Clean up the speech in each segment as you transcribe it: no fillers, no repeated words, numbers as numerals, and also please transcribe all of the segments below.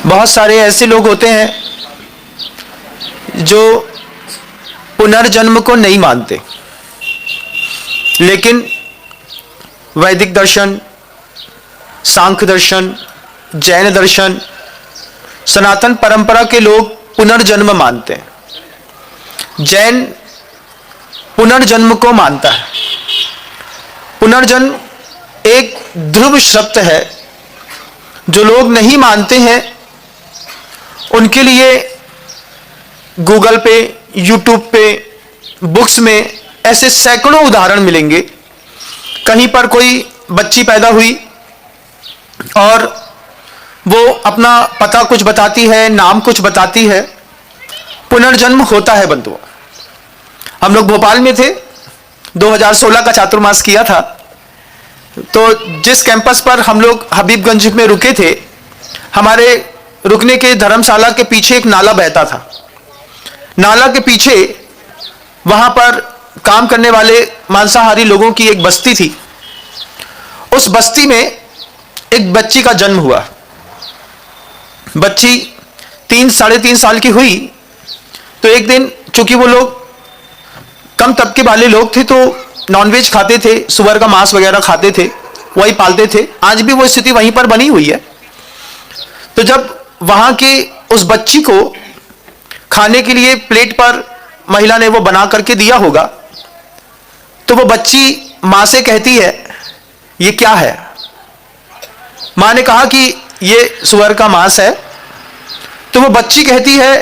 बहुत सारे ऐसे लोग होते हैं जो पुनर्जन्म को नहीं मानते, लेकिन वैदिक दर्शन, सांख्य दर्शन, जैन दर्शन, सनातन परंपरा के लोग पुनर्जन्म मानते हैं। जैन पुनर्जन्म को मानता है। पुनर्जन्म एक ध्रुव शब्द है। जो लोग नहीं मानते हैं उनके लिए गूगल पे, यूट्यूब पे, बुक्स में ऐसे सैकड़ों उदाहरण मिलेंगे। कहीं पर कोई बच्ची पैदा हुई और वो अपना पता कुछ बताती है, नाम कुछ बताती है, पुनर्जन्म होता है बंधुओं। हम लोग भोपाल में थे, 2016 का चातुर्मास किया था। तो जिस कैंपस पर हम लोग हबीबगंज में रुके थे, हमारे रुकने के धर्मशाला के पीछे एक नाला बहता था। नाला के पीछे वहां पर काम करने वाले मांसाहारी लोगों की एक बस्ती थी। उस बस्ती में एक बच्ची का जन्म हुआ। बच्ची 3 साढ़े 3 साल की हुई। तो एक दिन, चूंकि वो लोग कम तबके वाले लोग थे तो नॉनवेज खाते थे, सुअर का मांस वगैरह खाते थे, वही पालते थे। आज भी वो स्थिति वहीं पर बनी हुई है। तो जब वहां की उस बच्ची को खाने के लिए प्लेट पर महिला ने वो बना करके दिया होगा, तो वो बच्ची मां से कहती है, ये क्या है? मां ने कहा कि ये सुअर का मांस है। तो वो बच्ची कहती है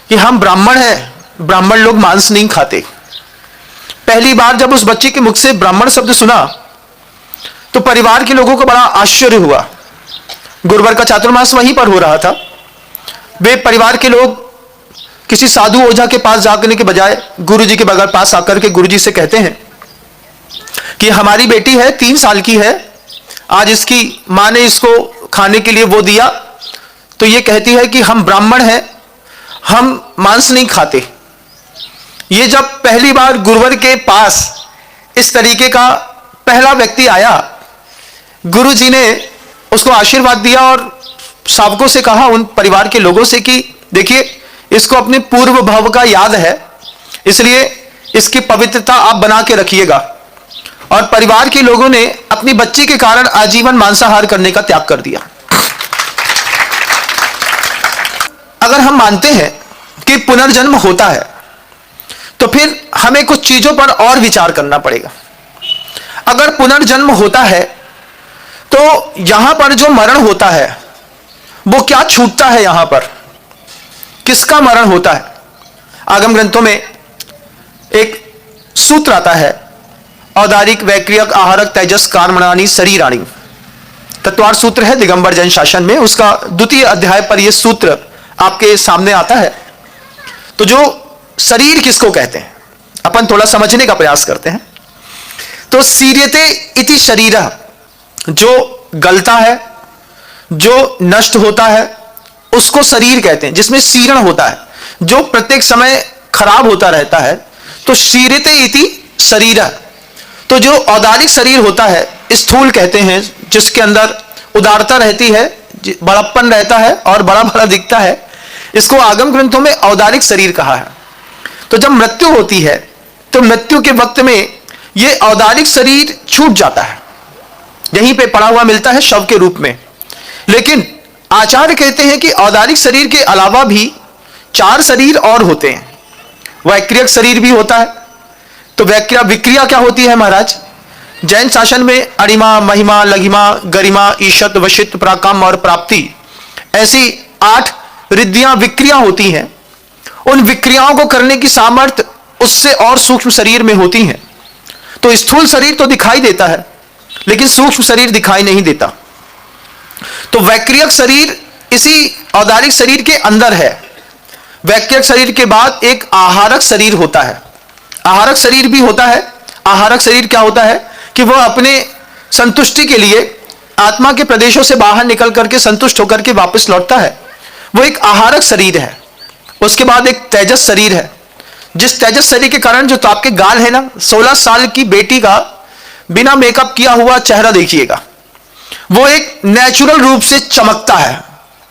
कि हम ब्राह्मण हैं, ब्राह्मण लोग मांस नहीं खाते। पहली बार जब उस बच्ची के मुख से ब्राह्मण शब्द सुना तो परिवार के लोगों को बड़ा आश्चर्य हुआ। गुरुवार का चातुर्मास वहीं पर हो रहा था। वे परिवार के लोग किसी साधु ओझा के पास जाने के बजाय गुरुजी के बगल पास आकर के गुरुजी से कहते हैं कि हमारी बेटी है, 3 साल की है, आज इसकी मां ने इसको खाने के लिए वो दिया, तो ये कहती है कि हम ब्राह्मण हैं, हम मांस नहीं खाते। ये जब पहली बार गुरुवर के पास इस तरीके का पहला व्यक्ति आया, गुरुजी ने उसको आशीर्वाद दिया और सावकों से कहा, उन परिवार के लोगों से, कि देखिए इसको अपने पूर्व भव का याद है, इसलिए इसकी पवित्रता आप बना के रखिएगा। और परिवार के लोगों ने अपनी बच्ची के कारण आजीवन मांसाहार करने का त्याग कर दिया। अगर हम मानते हैं कि पुनर्जन्म होता है तो फिर हमें कुछ चीजों पर और विचार करना पड़ेगा। अगर पुनर्जन्म होता है तो यहां पर जो मरण होता है वो क्या छूटता है? यहां पर किसका मरण होता है? आगम ग्रंथों में एक सूत्र आता है, औदारिक वैक्रियक आहारक तेजस कर्मणानि शरीराणि। तत्वार्थ सूत्र है दिगंबर जैन शासन में, उसका 2 अध्याय पर यह सूत्र आपके सामने आता है। तो जो शरीर किसको कहते हैं, अपन थोड़ा समझने का प्रयास करते हैं। तो सीर्यते इति शरीरः, जो गलता है, जो नष्ट होता है, उसको शरीर कहते हैं, जिसमें सीरण होता है, जो प्रत्येक समय खराब होता रहता है। तो सीर्यते इति शरीरः, तो जो औदारिक शरीर होता है, स्थूल कहते हैं, जिसके अंदर उदारता रहती है, बड़प्पन रहता है और बड़ा बड़ा दिखता है, इसको आगम ग्रंथों में औदारिक शरीर कहा है। तो जब मृत्यु होती है तो मृत्यु के वक्त में यह औदारिक शरीर छूट जाता है, यहीं पे पड़ा हुआ मिलता है शव के रूप में। लेकिन आचार्य कहते हैं कि औदारिक शरीर के अलावा भी 4 शरीर और होते हैं। वैक्रियक शरीर भी होता है। तो विक्रिया क्या होती है महाराज? जैन शासन में अणिमा, महिमा, लघिमा, गरिमा, ईशत, वशित, प्राकाम और प्राप्ति, ऐसी 8 रिद्धियां विक्रिया होती हैं। उन विक्रियाओं को करने की सामर्थ्य उससे और सूक्ष्म शरीर में होती है। तो स्थूल शरीर तो दिखाई देता है लेकिन सूक्ष्म शरीर दिखाई नहीं देता। तो वैक्रियक शरीर इसी औदारिक शरीर के अंदर है। वैक्रियक शरीर के बाद एक आहारक शरीर होता है। आहारक शरीर भी होता है। आहारक शरीर क्या होता है कि वह अपने संतुष्टि के लिए आत्मा के प्रदेशों से बाहर निकल करके संतुष्ट होकर के वापस लौटता है, वो एक आहारक शरीर है। उसके बाद एक तेजस शरीर है। जिस तेजस शरीर के कारण जो तो आपके गाल है ना, 16 साल की बेटी का बिना मेकअप किया हुआ चेहरा देखिएगा, वो एक नेचुरल रूप से चमकता है।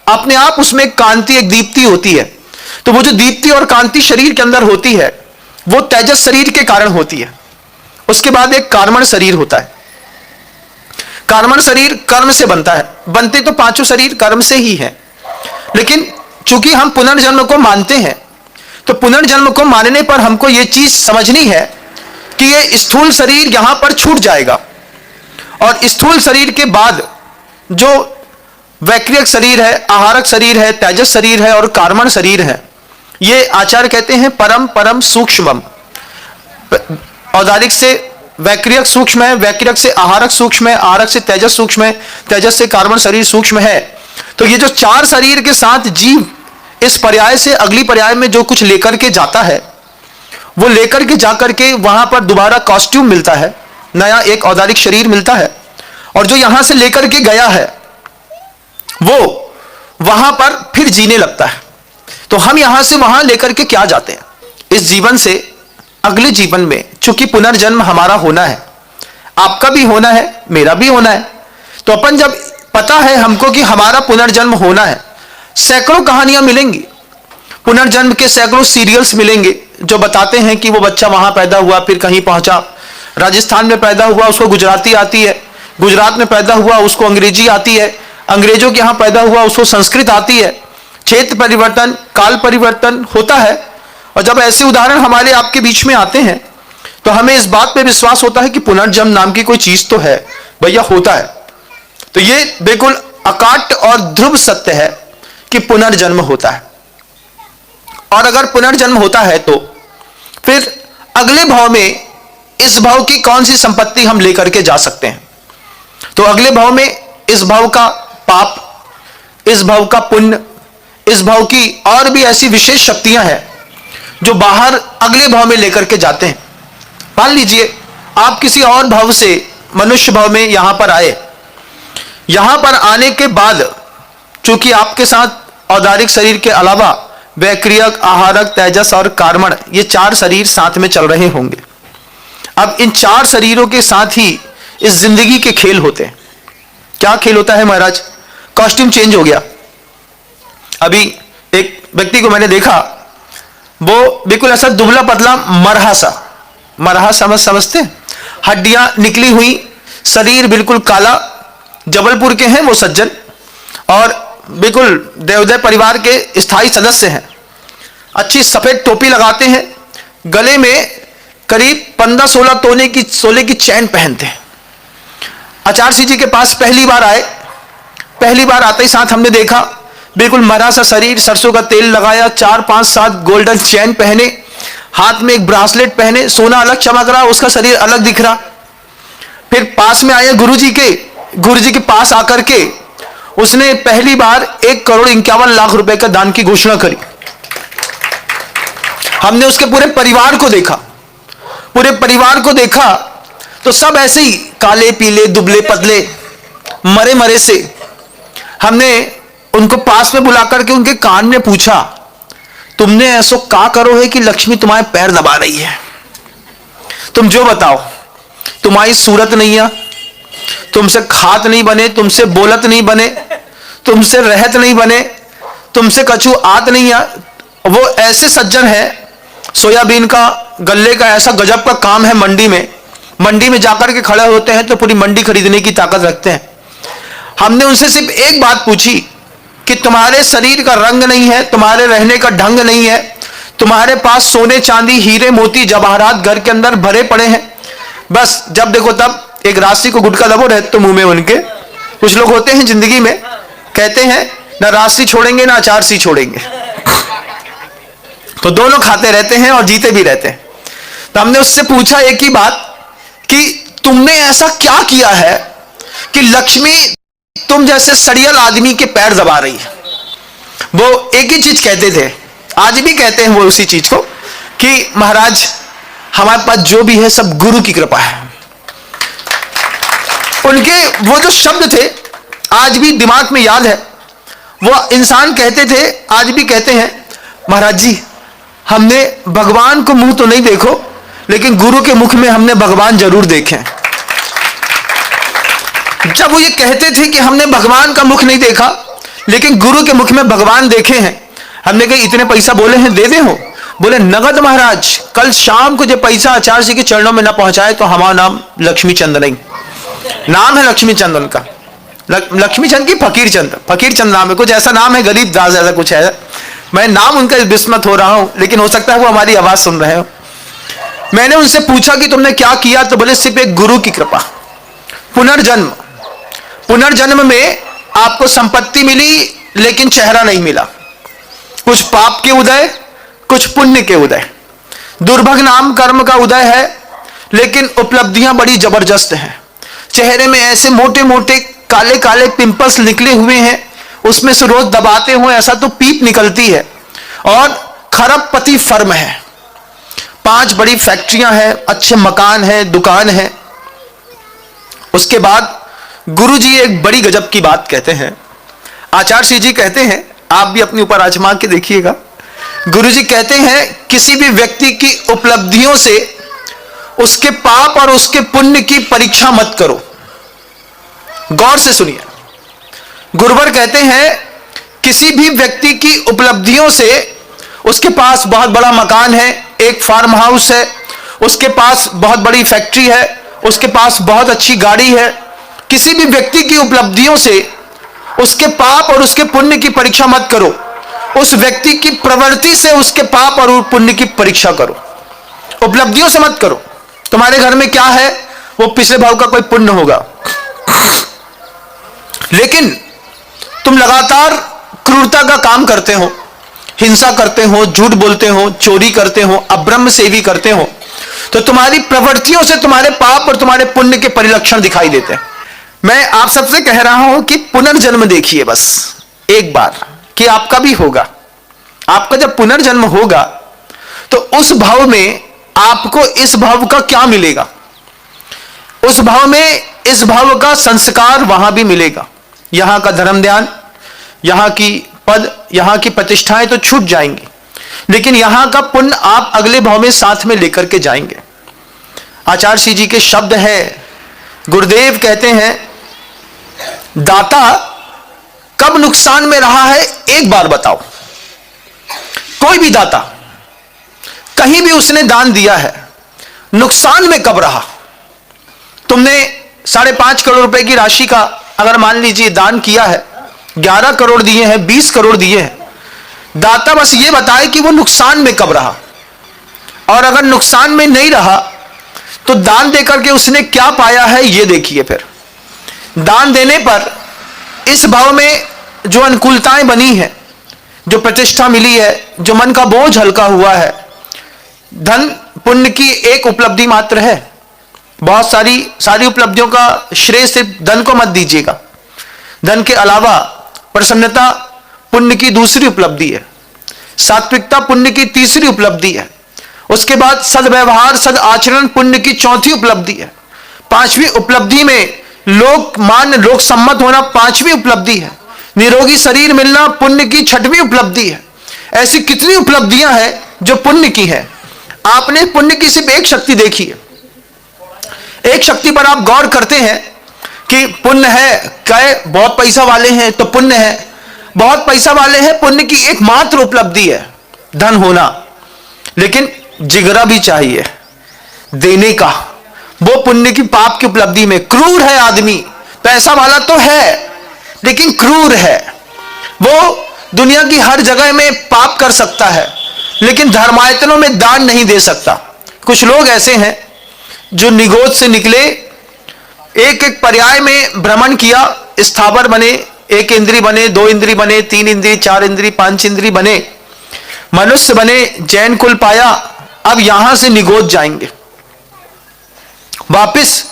अपने आप उसमें एक कांति, एक दीप्ति होती है। तो वो जो दीप्ति और कांति शरीर के अंदर होती है वो तेजस शरीर के कारण होती है। उसके बाद एक कार्मण शरीर होता है। कार्मण शरीर कर्म से बनता है। बनते तो पांचों शरीर कर्म से ही है, लेकिन चूंकि हम पुनर्जन्म को मानते हैं तो पुनर्जन्म को मानने पर हमको यह चीज समझनी है कि ये स्थूल शरीर यहां पर छूट जाएगा और स्थूल शरीर के बाद जो वैक्रियक शरीर है, आहारक शरीर है, तेजस शरीर है और कार्मण शरीर है, ये आचार्य कहते हैं परम परम सूक्ष्मम। औदारिक से वैक्रियक सूक्ष्म है, वैक्रियक से आहारक सूक्ष्म है, आहारक से तेजस सूक्ष्म है, तेजस से कार्बन शरीर सूक्ष्म है। तो ये जो चार शरीर के साथ जीव इस पर्याय से अगली पर्याय में जो कुछ लेकर के जाता है वो लेकर के जाकर के वहां पर दोबारा कॉस्ट्यूम मिलता है, नया एक औदारिक शरीर मिलता है, और जो यहां से लेकर के गया है वो वहां पर फिर जीने लगता है। तो हम यहां से वहां लेकर के क्या जाते हैं? इस जीवन से अगले जीवन में, चूंकि पुनर्जन्म हमारा होना है, आपका भी होना है, मेरा भी होना है, तो अपन जब पता है हमको कि हमारा पुनर्जन्म होना है, सैकड़ों कहानियां मिलेंगी, पुनर्जन्म के सैकड़ों सीरियल्स मिलेंगे जो बताते हैं कि वो बच्चा वहां पैदा हुआ, फिर कहीं पहुंचा, राजस्थान में पैदा हुआ उसको गुजराती आती है, गुजरात में पैदा हुआ उसको अंग्रेजी आती है, अंग्रेजों के यहां पैदा हुआ उसको संस्कृत आती है। क्षेत्र परिवर्तन, काल परिवर्तन होता है। और जब ऐसे उदाहरण हमारे आपके बीच में आते हैं तो हमें इस बात पे विश्वास होता है कि पुनर्जन्म नाम की कोई चीज तो है, भैया होता है। तो ये बिल्कुल अकाट्य और ध्रुव सत्य है कि पुनर्जन्म होता है। और अगर पुनर्जन्म होता है तो फिर अगले भाव में इस भाव की कौन सी संपत्ति हम लेकर के जा सकते हैं? तो अगले भाव में इस भाव का पाप, इस भाव का पुण्य, इस भाव की और भी ऐसी विशेष शक्तियां हैं जो बाहर अगले भाव में लेकर के जाते हैं। मान लीजिए आप किसी और भाव से मनुष्य भाव में यहां पर आए, यहां पर आने के बाद चूंकि आपके साथ औदारिक शरीर के अलावा वैक्रियक, आहारक, तेजस और कार्मण, ये चार शरीर साथ में चल रहे होंगे। अब इन चार शरीरों के साथ ही इस जिंदगी के खेल होते हैं। क्या खेल होता है महाराज? कॉस्ट्यूम चेंज हो गया। अभी एक व्यक्ति को मैंने देखा, वो बिल्कुल ऐसा दुबला पतला मरहा सा, मरहा समझते, हड्डियां निकली हुई, शरीर बिल्कुल काला, जबलपुर के हैं वो सज्जन और बिल्कुल देवदय परिवार के स्थायी सदस्य हैं। अच्छी सफेद टोपी लगाते हैं, गले में करीब 15-16 तोले की चैन पहनते हैं। आचार्य जी के पास पहली बार आए, पहली बार आते ही साथ हमने देखा बिल्कुल मरा सा शरीर, सरसों का तेल लगाया, 4-5-7 गोल्डन चैन पहने, हाथ में एक ब्रासलेट पहने, सोना अलग चमक रहा, उसका शरीर अलग दिख रहा। फिर पास में आए गुरुजी के पास आकर के उसने पहली बार 1,51,00,000 रुपए का दान की घोषणा करी। हमने उसके पूरे परिवार को देखा, तो सब ऐसे ही काले पीले, दुबले पतले, मरे मरे से। हमने उनको पास में बुलाकर के उनके कान में पूछा, तुमने ऐसा क्या करो है कि लक्ष्मी तुम्हारे पैर दबा रही है? तुम जो बताओ, तुम्हारी सूरत नहीं है, तुमसे खात नहीं बने, तुमसे बोलत नहीं बने, तुमसे रहत नहीं बने, तुमसे कछु आत नहीं है। वो ऐसे सज्जन है, सोयाबीन का, गल्ले का ऐसा गजब का काम है। मंडी में जाकर के खड़े होते हैं तो पूरी मंडी खरीदने की ताकत रखते हैं। हमने उनसे सिर्फ एक बात पूछी कि तुम्हारे शरीर का रंग नहीं है, तुम्हारे रहने का ढंग नहीं है, तुम्हारे पास सोने चांदी हीरे मोती जवाहरात घर के अंदर भरे पड़े हैं, बस जब देखो तब एक राशि को गुटका दबो रहे तो मुंह में उनके। कुछ लोग होते हैं जिंदगी में, कहते हैं ना राशि छोड़ेंगे ना अचारसी छोड़ेंगे, तो दोनों खाते रहते हैं और जीते भी रहते हैं। तो हमने उससे पूछा एक ही बात कि तुमने ऐसा क्या किया है कि लक्ष्मी तुम जैसे सड़ियल आदमी के पैर दबा रही है? वो एक ही चीज कहते थे, आज भी कहते हैं वो उसी चीज को, कि महाराज हमारे पास जो भी है सब गुरु की कृपा है। उनके वो जो शब्द थे आज भी दिमाग में याद है। वो इंसान कहते थे, आज भी कहते हैं, महाराज जी हमने भगवान को मुंह तो नहीं देखो, लेकिन गुरु के मुख में हमने भगवान जरूर देखे। जब वो ये कहते थे कि हमने भगवान का मुख नहीं देखा लेकिन गुरु के मुख में भगवान देखे हैं। हमने कहा इतने पैसा बोले हैं दे दे हो, बोले नगद महाराज, कल शाम को जो पैसा आचार्य जी के चरणों में न पहुंचाए तो हमारा नाम लक्ष्मी चंद नहीं, नाम है लक्ष्मी चंद उनका, लक्ष्मी चंद की फकीर चंद नाम है, कुछ ऐसा नाम है, गरीब दास ऐसा कुछ है। मैं नाम उनका विस्मृत हो रहा हूं, लेकिन हो सकता है वो हमारी आवाज सुन रहे हो। मैंने उनसे पूछा कि तुमने क्या किया, तो बोले सिर्फ एक गुरु की कृपा, पुनर्जन्म में आपको संपत्ति मिली लेकिन चेहरा नहीं मिला, कुछ पाप के उदय कुछ पुण्य के उदय, दुर्भग नाम कर्म का उदय है, लेकिन उपलब्धियां बड़ी जबरदस्त हैं। चेहरे में ऐसे मोटे मोटे काले काले पिंपल्स निकले हुए हैं, उसमें से रोज दबाते हो ऐसा तो पीप निकलती है, और खरबपति फर्म है, 5 बड़ी फैक्ट्रियां हैं, अच्छे मकान है, दुकान है। उसके बाद गुरुजी एक बड़ी गजब की बात कहते हैं, आचार्य जी कहते हैं, आप भी अपने ऊपर आजमा के देखिएगा। गुरुजी कहते हैं किसी भी व्यक्ति की उपलब्धियों से उसके पाप और उसके पुण्य की परीक्षा मत करो। गौर से सुनिए, गुरुवर कहते हैं किसी भी व्यक्ति की उपलब्धियों से, उसके पास बहुत बड़ा मकान है, एक फार्म हाउस है, उसके पास बहुत बड़ी फैक्ट्री है, उसके पास बहुत अच्छी गाड़ी है, किसी भी व्यक्ति की उपलब्धियों से उसके पाप और उसके पुण्य की परीक्षा मत करो, उस व्यक्ति की प्रवृत्ति से उसके पाप और पुण्य की परीक्षा करो, उपलब्धियों से मत करो। तुम्हारे घर में क्या है, वो पिछले भाव का कोई पुण्य होगा, लेकिन तुम लगातार क्रूरता का काम करते हो, हिंसा करते हो, झूठ बोलते हो, चोरी करते हो, अब्रह्म सेवी करते हो, तो तुम्हारी प्रवृत्तियों से तुम्हारे पाप और तुम्हारे पुण्य के परिलक्षण दिखाई देते हैं। मैं आप सबसे कह रहा हूं कि पुनर्जन्म देखिए बस एक बार, कि आपका भी होगा। आपका जब पुनर्जन्म होगा तो उस भाव में आपको इस भाव का क्या मिलेगा, उस भाव में इस भाव का संस्कार वहां भी मिलेगा। यहां का धर्म ध्यान, यहां की पद, यहां की प्रतिष्ठाएं तो छूट जाएंगी, लेकिन यहां का पुण्य आप अगले भाव में साथ में लेकर के जाएंगे। आचार्य जी के शब्द हैं, गुरुदेव कहते हैं दाता कब नुकसान में रहा है एक बार बताओ। कोई भी दाता कहीं भी उसने दान दिया है, नुकसान में कब रहा। तुमने 5.5 करोड़ रुपए की राशि का अगर मान लीजिए दान किया है, 11 करोड़ दिए हैं, 20 करोड़ दिए हैं, दाता बस ये बताए कि वो नुकसान में कब रहा, और अगर नुकसान में नहीं रहा तो दान देकर के उसने क्या पाया है ये देखिए। फिर दान देने पर इस भाव में जो अनुकूलताएं बनी है, जो प्रतिष्ठा मिली है, जो मन का बोझ हल्का हुआ है, धन पुण्य की एक उपलब्धि मात्र है। बहुत सारी उपलब्धियों का श्रेय सिर्फ धन को मत दीजिएगा। धन के अलावा प्रसन्नता पुण्य की दूसरी उपलब्धि है, सात्विकता पुण्य की तीसरी उपलब्धि है, उसके बाद सद्व्यवहार सद आचरण पुण्य की चौथी उपलब्धि है, 5वीं उपलब्धि में लोक मान्य लोक सम्मत होना 5वीं उपलब्धि है, निरोगी शरीर मिलना पुण्य की 6वीं उपलब्धि है। ऐसी कितनी उपलब्धियां हैं जो पुण्य की है। आपने पुण्य की सिर्फ एक शक्ति देखी है, एक शक्ति पर आप गौर करते हैं कि पुण्य है, कहे बहुत पैसा वाले हैं तो पुण्य है, बहुत पैसा वाले हैं, पुण्य की एकमात्र उपलब्धि है धन होना, लेकिन जिगरा भी चाहिए देने का। वो पुण्य की पाप की उपलब्धि में क्रूर है आदमी, पैसा वाला तो है लेकिन क्रूर है। वो दुनिया की हर जगह में पाप कर सकता है लेकिन धर्मायतनों में दान नहीं दे सकता। कुछ लोग ऐसे हैं जो निगोद से निकले, एक एक पर्याय में भ्रमण किया, स्थावर बने, 1 इंद्री बने, 2 इंद्री बने, 3 इंद्री, 4 इंद्री, 5 इंद्री बने, मनुष्य बने, जैन कुल पाया, अब यहां से निगोद जाएंगे। वापिस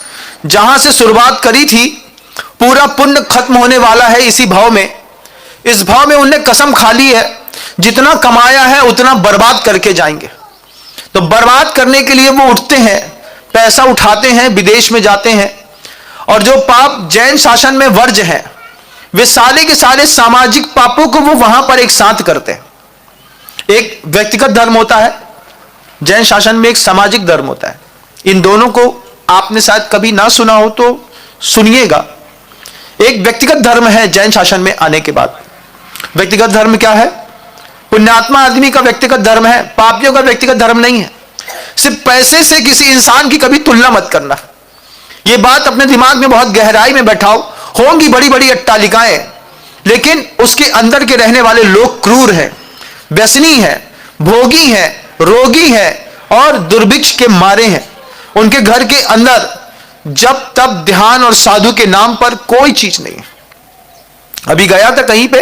जहां से शुरुआत करी थी, पूरा पुण्य खत्म होने वाला है इसी भाव में। इस भाव में उन्हें कसम खा ली है, जितना कमाया है उतना बर्बाद करके जाएंगे। तो बर्बाद करने के लिए वो उठते हैं, पैसा उठाते हैं, विदेश में जाते हैं, और जो पाप जैन शासन में वर्ज्य है, वे सारे के सारे सामाजिक पापों को वो वहां पर एक साथ करते हैं। एक व्यक्तिगत धर्म होता है, जैन शासन में एक सामाजिक धर्म होता है। इन दोनों को आपने शायद कभी ना सुना हो तो सुनिएगा। एक व्यक्तिगत धर्म है जैन शासन में आने के बाद, व्यक्तिगत धर्म क्या है? पुण्यात्मा आदमी का व्यक्तिगत धर्म है, पापियों का व्यक्तिगत धर्म नहीं है। सिर्फ पैसे से किसी इंसान की कभी तुलना मत करना। यह बात अपने दिमाग में बहुत गहराई में बैठाओ। होंगी बड़ी बड़ी अट्टालिकाएं, लेकिन उसके अंदर के रहने वाले लोग क्रूर हैं, व्यसनी हैं, भोगी हैं, रोगी हैं और दुर्भिक्ष के मारे हैं। उनके घर के अंदर जब तब ध्यान और साधु के नाम पर कोई चीज नहीं है। अभी गया था कहीं पे,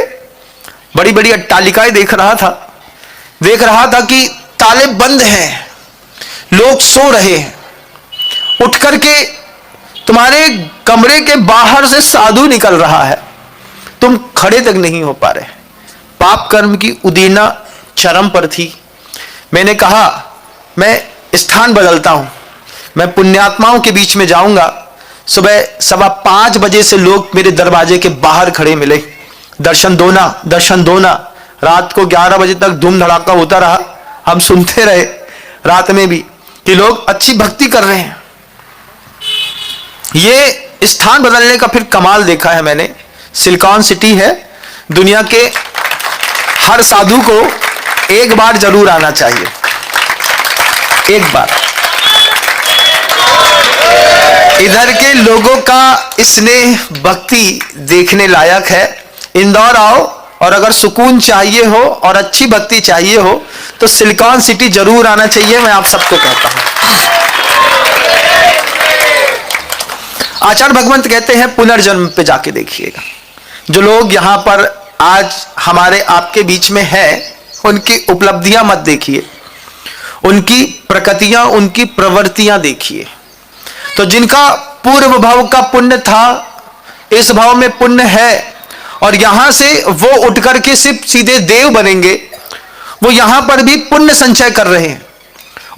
बड़ी बड़ी अट्टालिकाएं देख रहा था कि ताले बंद हैं, लोग सो रहे हैं। उठ करके तुम्हारे कमरे के बाहर से साधु निकल रहा है, तुम खड़े तक नहीं हो पा रहे। पाप कर्म की उदीना चरम पर थी। मैंने कहा मैं स्थान बदलता हूं, मैं पुण्यात्माओं के बीच में जाऊंगा। सुबह 5:15 बजे से लोग मेरे दरवाजे के बाहर खड़े मिले, दर्शन दो ना, दर्शन दो ना। रात को 11 बजे तक धूम धड़ाका होता रहा। हम सुनते रहे रात में भी कि लोग अच्छी भक्ति कर रहे हैं। ये स्थान बदलने का फिर कमाल देखा है मैंने। सिलिकॉन सिटी है, दुनिया के हर साधु को एक बार जरूर आना चाहिए, एक बार। इधर के लोगों का स्नेह भक्ति देखने लायक है। इंदौर आओ और अगर सुकून चाहिए हो और अच्छी भक्ति चाहिए हो तो सिलिकॉन सिटी जरूर आना चाहिए, मैं आप सबको कहता हूं। आचार्य भगवंत कहते हैं पुनर्जन्म पे जाके देखिएगा। जो लोग यहां पर आज हमारे आपके बीच में हैं, उनकी उपलब्धियां मत देखिए, उनकी प्रकृतियां, उनकी प्रवृत्तियां देखिए। तो जिनका पूर्व भाव का पुण्य था, इस भाव में पुण्य है और यहां से वो उठ करके सिर्फ सीधे देव बनेंगे, वो यहां पर भी पुण्य संचय कर रहे हैं।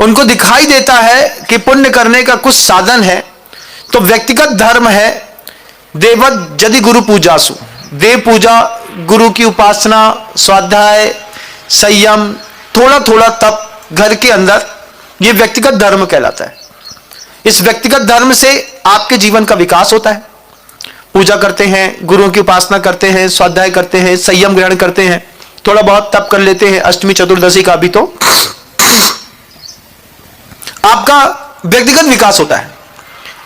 उनको दिखाई देता है कि पुण्य करने का कुछ साधन है। तो व्यक्तिगत धर्म है देवत यदि गुरु पूजासु, देव पूजा, गुरु की उपासना, स्वाध्याय, संयम, थोड़ा थोड़ा तप घर के अंदर, यह व्यक्तिगत धर्म कहलाता है। इस व्यक्तिगत धर्म से आपके जीवन का विकास होता है। पूजा करते हैं, गुरुओं की उपासना करते हैं, स्वाध्याय करते हैं, संयम ग्रहण करते हैं, थोड़ा बहुत तप कर लेते हैं, अष्टमी चतुर्दशी का भी, तो आपका व्यक्तिगत विकास होता है।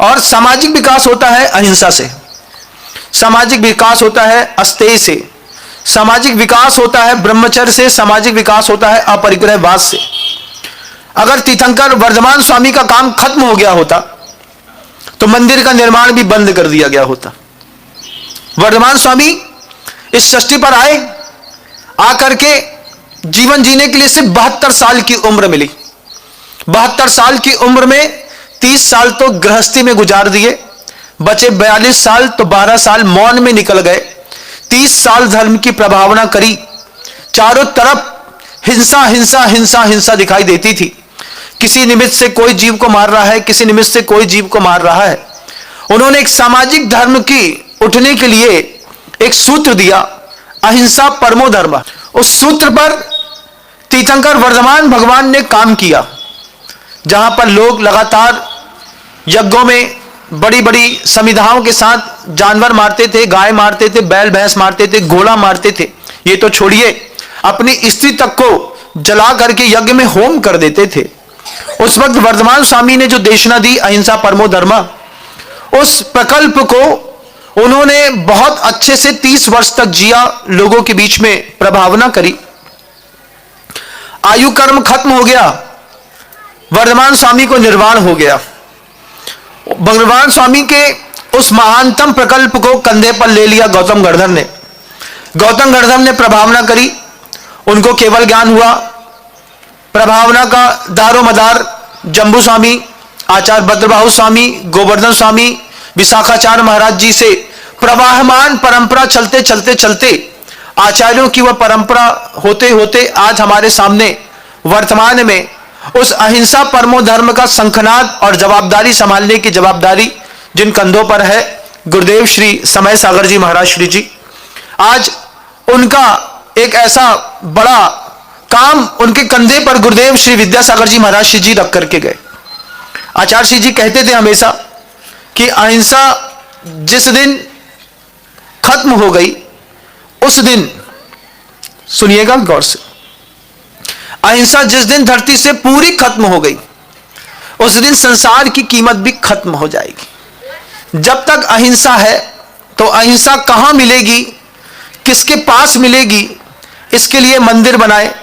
और सामाजिक विकास होता है अहिंसा से, सामाजिक विकास होता है अस्तेय से, सामाजिक विकास होता है ब्रह्मचर्य से, सामाजिक विकास होता है अपरिग्रहवाद से। अगर तीर्थंकर वर्धमान स्वामी का काम खत्म हो गया होता तो मंदिर का निर्माण भी बंद कर दिया गया होता। वर्धमान स्वामी इस सृष्टि पर आए, आकर के जीवन जीने के लिए सिर्फ 72 साल की उम्र मिली। 72 साल की उम्र में 30 साल तो गृहस्थी में गुजार दिए, बचे 42 साल तो 12 साल मौन में निकल गए। 30 साल धर्म की प्रभावना करी, चारों तरफ हिंसा हिंसा हिंसा हिंसा दिखाई देती थी। किसी निमित्त से कोई जीव को मार रहा है, किसी निमित्त से कोई जीव को मार रहा है। उन्होंने एक सामाजिक धर्म की उठने के लिए एक सूत्र दिया, अहिंसा परमो धर्म। उस सूत्र पर तीर्थंकर वर्धमान भगवान ने काम किया, जहां पर लोग लगातार यज्ञों में बड़ी बड़ी समिधाओं के साथ जानवर मारते थे, गाय मारते थे, बैल भैंस मारते थे, घोड़ा मारते थे। ये तो छोड़िए, अपनी स्त्री तक को जला करके यज्ञ में होम कर देते थे। उस वक्त वर्धमान स्वामी ने जो देशना दी अहिंसा परमो धर्म, उस प्रकल्प को उन्होंने बहुत अच्छे से 30 वर्ष तक जिया, लोगों के बीच में प्रभावना करी। आयु कर्म खत्म हो गया, वर्धमान स्वामी को निर्वाण हो गया। वर्धमान स्वामी के उस महानतम प्रकल्प को कंधे पर ले लिया गौतम गणधर ने। गौतम गणधर ने प्रभावना करी, उनको केवल ज्ञान हुआ। प्रभावना का दारोमदार जम्बू स्वामी, आचार्य भद्रबाहु स्वामी, गोवर्धन स्वामी, विशाखाचार्य महाराज जी से प्रवाहमान परंपरा चलते चलते चलते आचार्यों की वह परंपरा होते होते आज हमारे सामने वर्तमान में उस अहिंसा परमो धर्म का शंखनाद और जवाबदारी संभालने की जवाबदारी जिन कंधों पर है, गुरुदेव श्री समय सागर जी महाराज श्री जी। आज उनका एक ऐसा बड़ा काम उनके कंधे पर गुरुदेव श्री विद्यासागर जी महाराज श्री जी रख करके गए। आचार्य श्री जी कहते थे हमेशा कि अहिंसा जिस दिन खत्म हो गई, उस दिन सुनिएगा गौर से, अहिंसा जिस दिन धरती से पूरी खत्म हो गई उस दिन संसार की कीमत भी खत्म हो जाएगी। जब तक अहिंसा है तो अहिंसा कहां मिलेगी, किसके पास मिलेगी, इसके लिए मंदिर बनाए।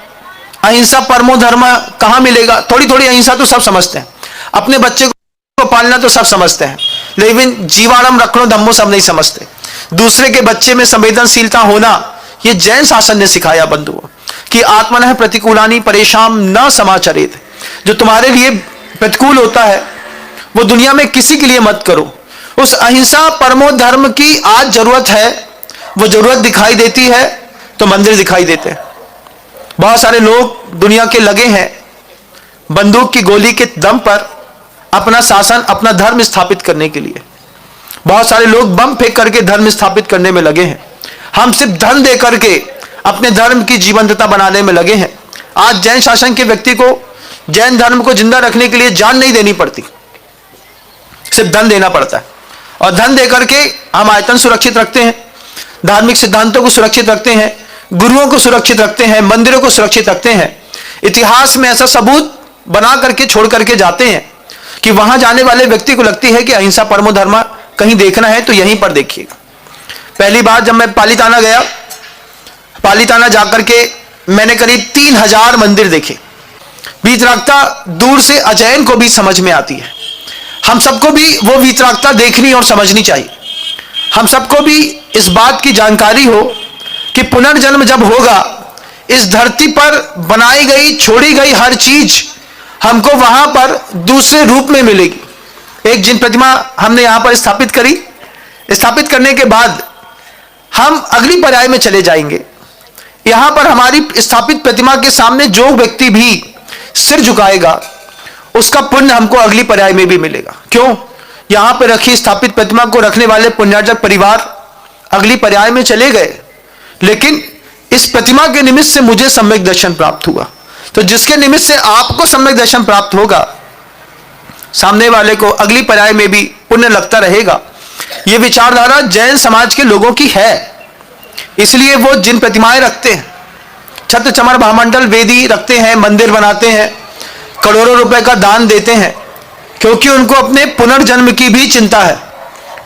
अहिंसा परमो धर्म कहां मिलेगा? थोड़ी थोड़ी अहिंसा तो सब समझते हैं, अपने बच्चे को पालना तो सब समझते हैं, लेकिन जीवाणम रखनो धम्मो सब नहीं समझते। दूसरे के बच्चे में संवेदनशीलता होना यह जैन शासन ने सिखाया बंधुओं, कि आत्मनः प्रतिकूलानि परेशान न समाचरेत। जो तुम्हारे लिए प्रतिकूल होता है वो दुनिया में किसी के लिए मत करो। उस अहिंसा परमो धर्म की आज जरूरत है, वो जरूरत दिखाई देती है तो मंदिर दिखाई देते हैं। बहुत सारे लोग दुनिया के लगे हैं बंदूक की गोली के दम पर अपना शासन, अपना धर्म स्थापित करने के लिए। बहुत सारे लोग बम फेंक करके धर्म स्थापित करने में लगे हैं। हम सिर्फ धन दे करके अपने धर्म की जीवंतता बनाने में लगे हैं। आज जैन शासन के व्यक्ति को जैन धर्म को जिंदा रखने के लिए जान नहीं देनी पड़ती, सिर्फ धन देना पड़ता है। और धन दे करके हम आयतन सुरक्षित रखते हैं, धार्मिक सिद्धांतों को सुरक्षित रखते हैं, गुरुओं को सुरक्षित रखते हैं, मंदिरों को सुरक्षित रखते हैं। इतिहास में ऐसा सबूत बना करके छोड़ करके जाते हैं कि वहां जाने वाले व्यक्ति को लगती है कि अहिंसा परमो धर्म कहीं देखना है तो यहीं पर देखिएगा। पहली बार जब मैं पालीताना गया, पालीताना जाकर के मैंने करीब 3000 मंदिर देखे। वीतरागता दूर से अजैन को भी समझ में आती है। हम सबको भी वो वीतरागता देखनी और समझनी चाहिए। हम सबको भी इस बात की जानकारी हो कि पुनर्जन्म जब होगा, इस धरती पर बनाई गई छोड़ी गई हर चीज हमको वहां पर दूसरे रूप में मिलेगी। एक जिन प्रतिमा हमने यहां पर स्थापित करी, स्थापित करने के बाद हम अगली पर्याय में चले जाएंगे। यहां पर हमारी स्थापित प्रतिमा के सामने जो व्यक्ति भी सिर झुकाएगा उसका पुण्य हमको अगली पर्याय में भी मिलेगा। क्यों? यहां पर रखी स्थापित प्रतिमा को रखने वाले पुण्यार्जक परिवार अगली पर्याय में चले गए, लेकिन इस प्रतिमा के निमित्त से मुझे सम्यक दर्शन प्राप्त हुआ। तो जिसके निमित्त से आपको सम्यक दर्शन प्राप्त होगा, सामने वाले को अगली पर्याय में भी पुण्य लगता रहेगा। यह विचारधारा जैन समाज के लोगों की है, इसलिए वो जिन प्रतिमाएं रखते हैं, छत्र चमर महामंडल वेदी रखते हैं, मंदिर बनाते हैं, करोड़ों रुपए का दान देते हैं, क्योंकि उनको अपने पुनर्जन्म की भी चिंता है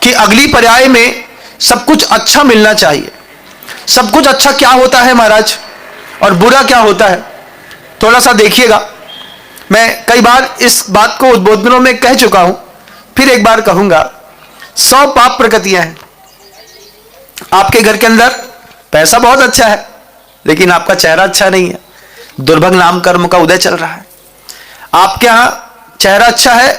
कि अगली पर्याय में सब कुछ अच्छा मिलना चाहिए। सब कुछ अच्छा क्या होता है महाराज और बुरा क्या होता है, थोड़ा सा देखिएगा। मैं कई बार इस बात को उद्बोधनों में कह चुका हूं, फिर एक बार कहूंगा। 100 पाप प्रकृतियां हैं। आपके घर के अंदर पैसा बहुत अच्छा है, लेकिन आपका चेहरा अच्छा नहीं है, दुर्भग नाम कर्म का उदय चल रहा है। आपके यहां चेहरा अच्छा है,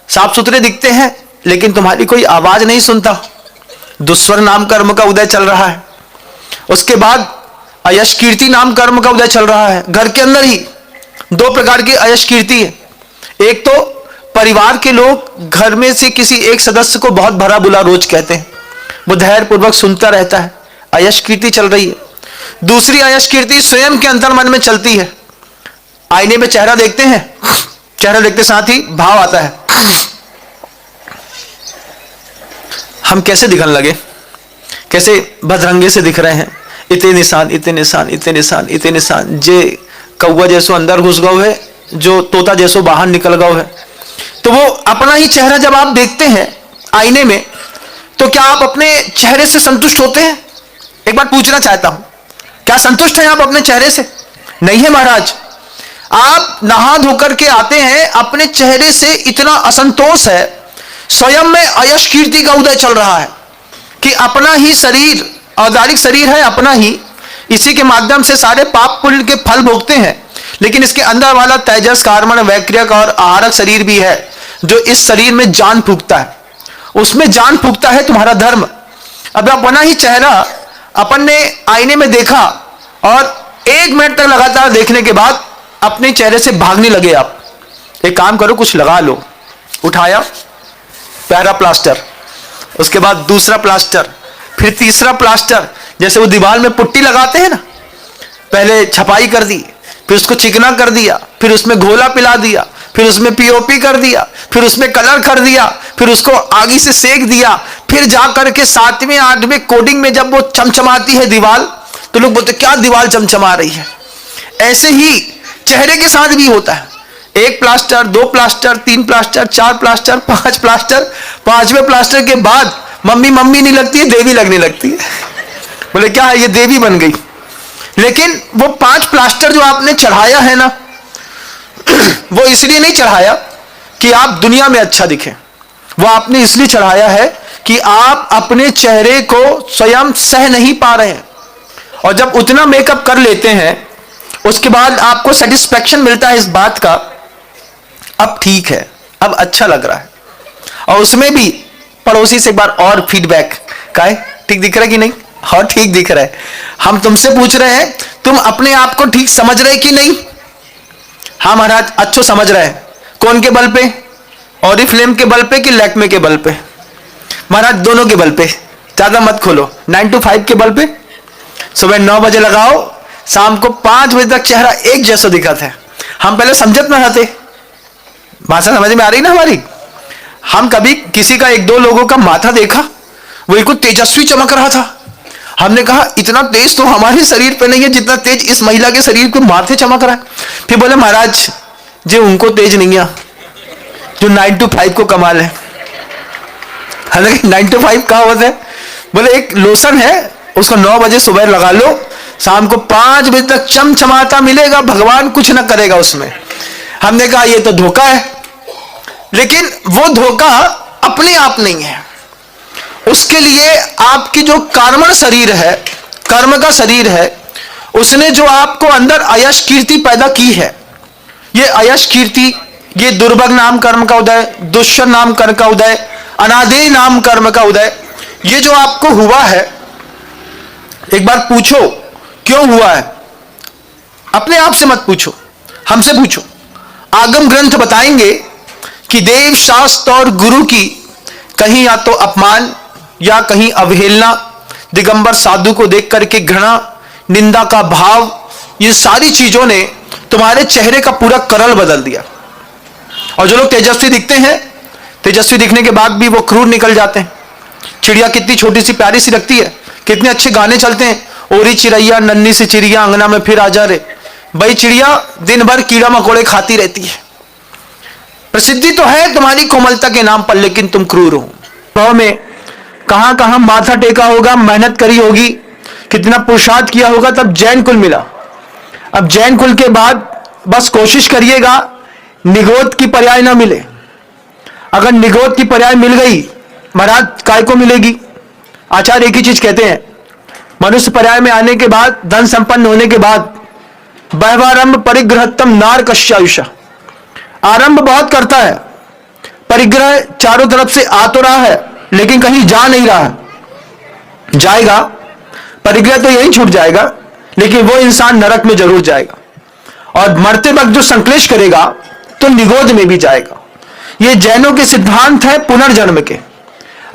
साफ सुथरे दिखते हैं, लेकिन तुम्हारी कोई आवाज नहीं सुनता, दुस्वर नाम कर्म का उदय चल रहा है। उसके बाद अयश कीर्ति नाम कर्म का उदय चल रहा है। घर के अंदर ही 2 प्रकार की अयश कीर्ति है। एक तो परिवार के लोग घर में से किसी एक सदस्य को बहुत भला बुरा रोज कहते हैं, वो धैर्य पूर्वक सुनता रहता है, अयश कीर्ति चल रही है। दूसरी अयश कीर्ति स्वयं के अंतर मन में चलती है। आईने में चेहरा देखते हैं, चेहरा देखते साथ ही भाव आता है, हम कैसे दिखने लगे, कैसे भद्रंगे से दिख रहे हैं, इतने निशान, इतने निशान, इतने निशान, इतने निशान, जे कौवा जैसो अंदर घुस गए है, जो तोता जैसो बाहर निकल गए है। तो वो अपना ही चेहरा जब आप देखते हैं आईने में, तो क्या आप अपने चेहरे से संतुष्ट होते हैं? एक बार पूछना चाहता हूं, क्या संतुष्ट हैं आप अपने चेहरे से? नहीं है महाराज। आप नहा धोकर के आते हैं, अपने चेहरे से इतना असंतोष है, स्वयं में अयश कीर्ति का उदय चल रहा है कि अपना ही शरीर, औदारिक शरीर है अपना ही, इसी के माध्यम से सारे पाप पुण्य के फल भोगते हैं, लेकिन इसके अंदर वाला तेजस कार्मण वैक्रियक और आहारक शरीर भी है, जो इस शरीर में जान फूंकता है, उसमें जान फूंकता है तुम्हारा धर्म। अब अपना ही चेहरा अपन ने आईने में देखा और 1 मिनट तक लगातार देखने के बाद अपने चेहरे से भागने लगे। आप एक काम करो, कुछ लगा लो। उठाया, पहला प्लास्टर, उसके बाद दूसरा प्लास्टर, फिर तीसरा प्लास्टर, जैसे वो दीवार में पुट्टी लगाते हैं ना, पहले छपाई कर दी, फिर उसको चिकना कर दिया, फिर उसमें घोला पिला दिया, फिर उसमें पीओपी कर दिया, फिर उसमें कलर कर दिया, फिर उसको आगी से सेक दिया, फिर जाकर के 7वें 8वें कोडिंग में जब वो चमचमाती है दीवार, तो लोग बोलते क्या दीवार चमचमा रही है। ऐसे ही चेहरे के साथ भी होता है, 1 plaster, 2 plaster, 3 plaster, 4 plaster, 5 plaster, 5वें प्लास्टर के बाद मम्मी मम्मी नहीं लगती है, देवी लगने लगती है। बोले क्या है, ये देवी बन गई। लेकिन वो 5 प्लास्टर जो आपने चढ़ाया है ना, वो इसलिए नहीं चढ़ाया कि आप दुनिया में अच्छा दिखें, वो आपने इसलिए चढ़ाया है कि आप अपने चेहरे को स्वयं सह नहीं पा रहे हैं। और जब उतना मेकअप कर लेते हैं उसके बाद आपको सेटिस्फैक्शन मिलता है इस बात का, अब ठीक है, अब अच्छा लग रहा है। और उसमें भी पड़ोसी से एक बार और फीडबैक का है, ठीक दिख रहा है कि नहीं, और ठीक दिख रहा है। हम तुमसे पूछ रहे हैं तुम अपने आप को ठीक समझ रहे कि नहीं। हाँ महाराज, अच्छो समझ रहे हैं। कौन के बल पे, ऑरिफ्लेम के बल पे कि लैक्मे के बल पे? महाराज दोनों के बल पे, ज्यादा मत खोलो। 9 to 5 के बल पे सुबह 9 बजे लगाओ, शाम को 5 बजे तक चेहरा एक जैसा दिखा था। हम पहले समझत ना रहते, भाषा समझ में आ रही ना हमारी। हम कभी किसी का 1-2 लोगों का माथा देखा, वो बिल्कुल तेजस्वी चमक रहा था। हमने कहा इतना तेज तो हमारे शरीर पे नहीं है जितना तेज इस महिला के शरीर पे माथे चमक रहा है। फिर बोले महाराज जी उनको तेज नहीं है जो 9 to 5 को कमाल है। हालांकि 9 to 5 कहाँ होता है? बोले एक लोशन है, उसको 9 बजे सुबह लगा लो, शाम को 5 बजे तक चमचमाता मिलेगा, भगवान कुछ ना करेगा उसमें। हमने कहा ये तो धोखा है। लेकिन वो धोखा अपने आप नहीं है, उसके लिए आपकी जो कर्मण शरीर है, कर्म का शरीर है, उसने जो आपको अंदर अयश कीर्ति पैदा की है, ये अयश कीर्ति, ये दुर्भग नाम कर्म का उदय, दुष्कर नाम कर्म का उदय, अनादेय नाम कर्म का उदय, ये जो आपको हुआ है, एक बार पूछो क्यों हुआ है। अपने आप से मत पूछो, हमसे पूछो। आगम ग्रंथ बताएंगे कि देव शास्त्र और गुरु की कहीं या तो अपमान या कहीं अवहेलना, दिगंबर साधु को देख करके घृणा, निंदा का भाव, ये सारी चीजों ने तुम्हारे चेहरे का पूरा करल बदल दिया। और जो लोग तेजस्वी दिखते हैं, तेजस्वी दिखने के बाद भी वो क्रूर निकल जाते हैं। चिड़िया कितनी छोटी सी प्यारी सी लगती है, कितने अच्छे गाने चलते हैं, ओरी चिड़ैया नन्ही सी चिड़िया अंगना में फिर आ जा रे। भाई चिड़िया दिन भर कीड़ा मकोड़े खाती रहती है, प्रसिद्धि तो है तुम्हारी कोमलता के नाम पर, लेकिन तुम क्रूर हो। भाव में कहां कहां माथा टेका होगा, मेहनत करी होगी, कितना पुरुषार्थ किया होगा, तब जैन कुल मिला। अब जैन कुल के बाद बस कोशिश करिएगा निगोद की पर्याय ना मिले। अगर निगोद की पर्याय मिल गई, महाराज काय को मिलेगी? आचार्य एक ही चीज कहते हैं, मनुष्य पर्याय में आने के बाद, धन संपन्न होने के बाद, बहवारंभ परिग्रहतम नार कश्यायुषा, आरंभ बहुत करता है, परिग्रह चारों तरफ से आ तो रहा है लेकिन कहीं जा नहीं रहा है। जाएगा, परिग्रह तो यही छूट जाएगा, लेकिन वो इंसान नरक में जरूर जाएगा। और मरते वक्त जो संक्लेश करेगा तो निगोद में भी जाएगा। ये जैनों के सिद्धांत है पुनर्जन्म के।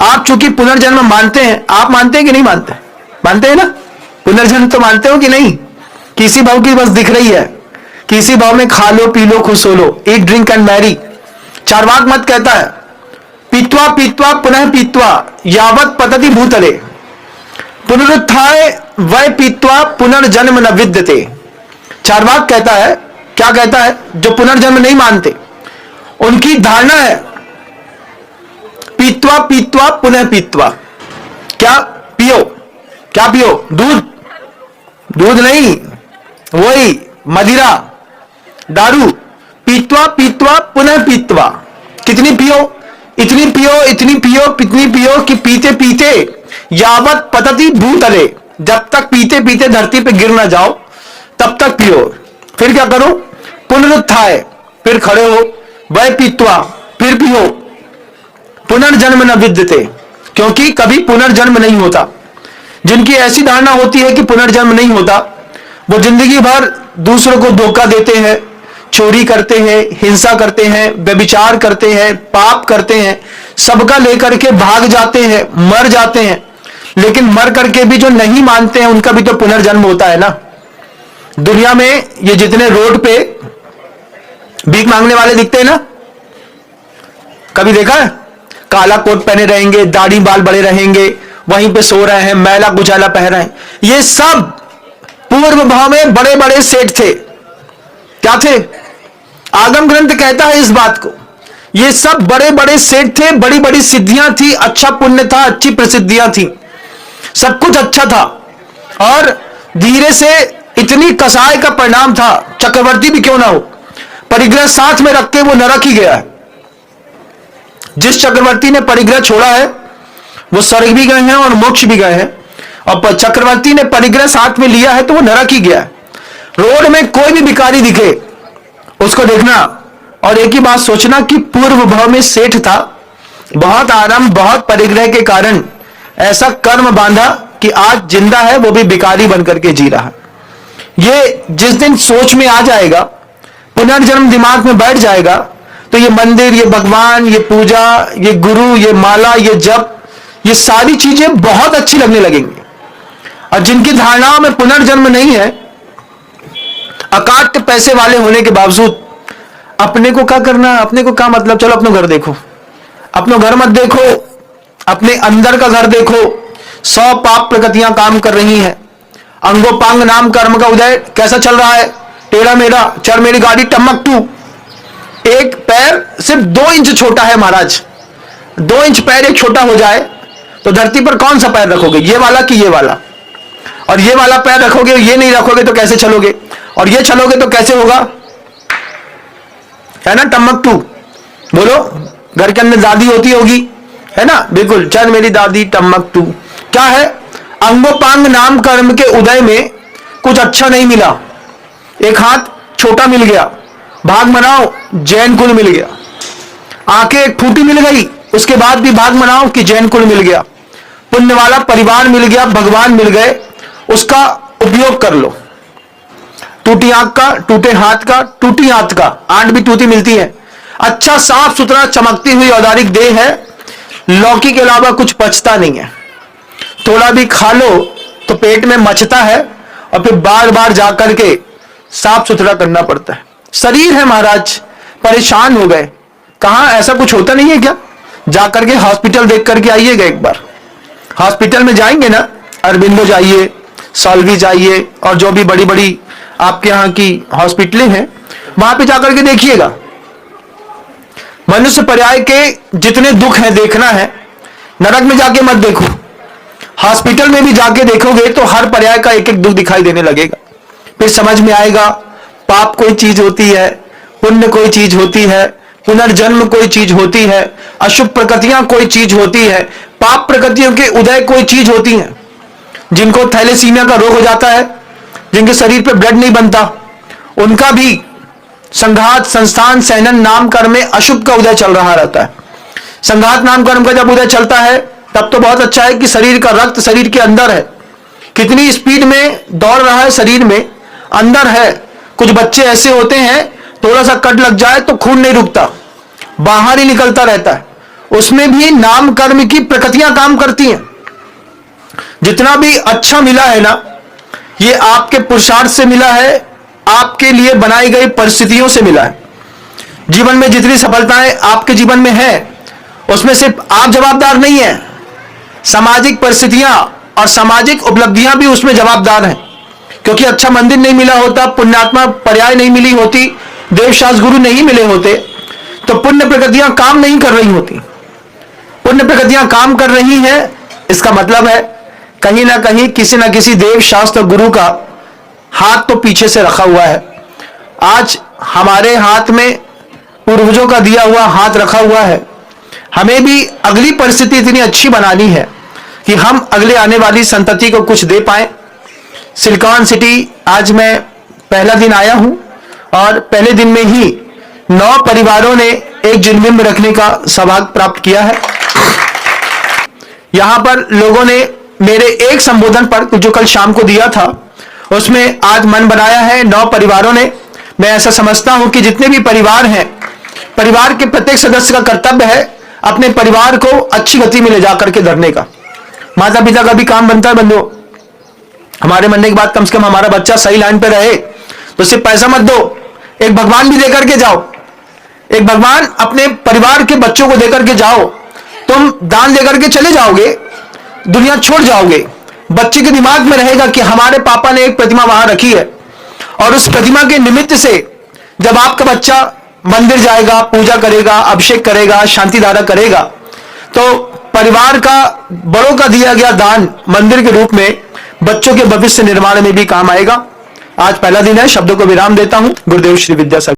आप चूंकि पुनर्जन्म मानते हैं, आप मानते हैं कि नहीं मानते? मानते हैं ना? पुनर्जन्म तो मानते हो कि नहीं? किसी भाव की बस दिख रही है, किसी भाव में खा लो पी लो खुश हो लो, eat drink and merry. Charvaka मत कहता है पीत्वा पीत्वा पुनः पीत्वा यावत पतति भूतले, पुनरुत्थाय वै पीत्वा पुनर्जन्म न विद्यते। चार्वाक कहता है, क्या कहता है? जो पुनर्जन्म नहीं मानते उनकी धारणा है पीत्वा पीत्वा पुनः पीत्वा। क्या पियो? क्या पियो? दूध? दूध नहीं, वही मदिरा, दारू। पीत्वा पीत्वा पुनः पीत्वा। कितनी पियो? इतनी पियो, इतनी पियो, इतनी पियो कि पीते पीते यावत पतति भूतले, जब तक पीते पीते धरती पे गिर ना जाओ तब तक पियो। फिर क्या करो? पुनरुत्थाय, फिर खड़े हो, वै पीत्वा, फिर पियो, पुनर्जन्म न विद्यते, क्योंकि कभी पुनर्जन्म नहीं होता। जिनकी ऐसी धारणा होती है कि पुनर्जन्म नहीं होता, वो जिंदगी भर दूसरों को धोखा देते हैं, चोरी करते हैं, हिंसा करते हैं, व्यभिचार करते हैं, पाप करते हैं, सबका लेकर के भाग जाते हैं, मर जाते हैं। लेकिन मर करके भी जो नहीं मानते हैं उनका भी तो पुनर्जन्म होता है ना। दुनिया में ये जितने रोड पे भीख मांगने वाले दिखते हैं ना, कभी देखा है? काला कोट पहने रहेंगे, दाढ़ी बाल बड़े रहेंगे, वहीं पे सो रहे हैं, मैला गुजाला पहन रहे हैं। ये सब पूर्व भाव में बड़े बड़े सेठ थे। क्या थे? आगम ग्रंथ कहता है इस बात को। ये सब बड़े बड़े सेठ थे, बड़ी बड़ी सिद्धियां थी, अच्छा पुण्य था, अच्छी प्रसिद्धियां थी, सब कुछ अच्छा था। और धीरे से इतनी कसाई का परिणाम था, चक्रवर्ती भी क्यों ना हो, परिग्रह साथ में रख के वो नरक ही गया है। जिस चक्रवर्ती ने परिग्रह छोड़ा है वो स्वर्ग भी गए हैं और मोक्ष भी गए हैं, और चक्रवर्ती ने परिग्रह साथ में लिया है तो वो नरक ही गया है। रोड में कोई भी भिखारी दिखे उसको देखना और एक ही बात सोचना कि पूर्व भाव में सेठ था, बहुत आराम, बहुत परिग्रह के कारण ऐसा कर्म बांधा कि आज जिंदा है, वो भी भिखारी बनकर के जी रहा है। ये जिस दिन सोच में आ जाएगा, पुनर्जन्म दिमाग में बैठ जाएगा, तो ये मंदिर, ये भगवान, ये पूजा, ये गुरु, ये माला, ये जप, ये सारी चीजें बहुत अच्छी लगने लगेंगी। और जिनकी धारणाओं में पुनर्जन्म नहीं है, अकाट्य पैसे वाले होने के बावजूद अपने को क्या करना, अपने को क्या मतलब, चलो अपना घर देखो, अपना घर मत देखो, अपने अंदर का घर देखो। 100 पाप प्रकृतियां काम कर रही हैं। अंगोपांग नाम कर्म का उदय कैसा चल रहा है? टेढ़ा मेढ़ा, चल मेरी गाड़ी टमकटू। एक पैर सिर्फ 2 इंच छोटा है महाराज, 2 इंच पैर एक छोटा हो जाए तो धरती पर कौन सा पैर रखोगे, ये वाला कि ये वाला? और ये वाला पैर रखोगे, ये नहीं रखोगे तो कैसे चलोगे? और ये चलोगे तो कैसे होगा? है ना टमकटू? बोलो, घर के अंदर दादी होती होगी, है ना? बिल्कुल, चल मेरी दादी टमकटू। क्या है? अंगोपांग नाम कर्म के उदय में कुछ अच्छा नहीं मिला, एक हाथ छोटा मिल गया, भाग मनाओ जैन कुल मिल गया। आंखें एक फूटी मिल गई, उसके बाद भी भाग मनाओ कि जैन कुल मिल गया। पुण्य वाला परिवार मिल गया, भगवान मिल गए, उसका उपयोग कर लो। टूटी आंख का, टूटे हाथ का, टूटी आंत का, आंट भी टूटी मिलती है। अच्छा साफ सुथरा चमकती हुई औदारिक देह है, लौकी के अलावा कुछ बचता नहीं है। थोड़ा भी खा लो तो पेट में मचता है और फिर बार बार जाकर के साफ सुथरा करना पड़ता है। शरीर है महाराज, परेशान हो गए। कहां ऐसा कुछ होता नहीं है क्या? जाकर के हॉस्पिटल देख करके आइएगा एक बार। हॉस्पिटल में जाएंगे ना, अरबिंदो जाइए, सॉल्वी जाइए, और जो भी बड़ी बड़ी आपके यहाँ की हॉस्पिटलें हैं वहां पे जाकर के देखिएगा। मनुष्य पर्याय के जितने दुख हैं देखना है, नरक में जाके मत देखो, हॉस्पिटल में भी जाके देखोगे तो हर पर्याय का एक एक दुख दिखाई देने लगेगा। फिर समझ में आएगा पाप कोई चीज होती है, पुण्य कोई चीज होती है, पुनर्जन्म कोई चीज होती है, अशुभ प्रकृतियां कोई चीज होती है, पाप प्रकृतियों के उदय कोई चीज होती है। जिनको थैलेसीमिया का रोग हो जाता है, जिनके शरीर पे ब्लड नहीं बनता, उनका भी संघात संस्थान सहनन नाम कर्म में अशुभ का उदय चल रहा रहता है। संघात नाम कर्म का जब उदय चलता है तब तो बहुत अच्छा है कि शरीर का रक्त शरीर के अंदर है, कितनी स्पीड में दौड़ रहा है, शरीर में अंदर है। कुछ बच्चे ऐसे होते हैं, थोड़ा सा कट लग जाए तो खून नहीं रुकता, बाहर ही निकलता रहता है। उसमें भी नाम कर्म की प्रकृतियां काम करती हैं। जितना भी अच्छा मिला है ना, ये आपके पुरुषार्थ से मिला है, आपके लिए बनाई गई परिस्थितियों से मिला है। जीवन में जितनी सफलताएं आपके जीवन में है, उसमें सिर्फ आप जवाबदार नहीं है, सामाजिक परिस्थितियां और सामाजिक उपलब्धियां भी उसमें जवाबदार हैं। क्योंकि अच्छा मंदिर नहीं मिला होता, पुण्यात्मा पर्याय नहीं मिली होती, देवशास्त्र गुरु नहीं मिले होते, तो पुण्य प्रकृतियां काम नहीं कर रही होती। पुण्य प्रकृतियां काम कर रही हैं, इसका मतलब है कहीं ना कहीं किसी ना किसी देव शास्त्र गुरु का हाथ तो पीछे से रखा हुआ है। आज हमारे हाथ में पूर्वजों का दिया हुआ हाथ रखा हुआ है। हमें भी अगली परिस्थिति इतनी अच्छी बनानी है कि हम अगले आने वाली संतति को कुछ दे पाए। सिलिकॉन सिटी आज मैं पहला दिन आया हूं और पहले दिन में ही 9 परिवारों ने एक जिनबिंब रखने का सौभाग्य प्राप्त किया है। यहां पर लोगों ने मेरे एक संबोधन पर जो कल शाम को दिया था, उसमें आज मन बनाया है 9 परिवारों ने। मैं ऐसा समझता हूं कि जितने भी परिवार हैं, परिवार के प्रत्येक सदस्य का कर्तव्य है अपने परिवार को अच्छी गति में ले जाकर के धरने का। माता पिता का भी काम बनता है बंधुओं। हमारे मनने की बात, कम से कम हमारा बच्चा सही लाइन पे रहे, तो सिर्फ पैसा मत दो, एक भगवान भी देकर के जाओ। एक भगवान अपने परिवार के बच्चों को देकर के जाओ। तुम दान देकर के चले जाओगे, दुनिया छोड़ जाओगे, बच्चे के दिमाग में रहेगा कि हमारे पापा ने एक प्रतिमा वहां रखी है, और उस प्रतिमा के निमित्त से जब आपका बच्चा मंदिर जाएगा, पूजा करेगा, अभिषेक करेगा, शांति धारा करेगा, तो परिवार का, बड़ों का दिया गया दान मंदिर के रूप में बच्चों के भविष्य निर्माण में भी काम आएगा। आज पहला दिन है, शब्दों को विराम देता हूं। गुरुदेव श्री विद्यासागर।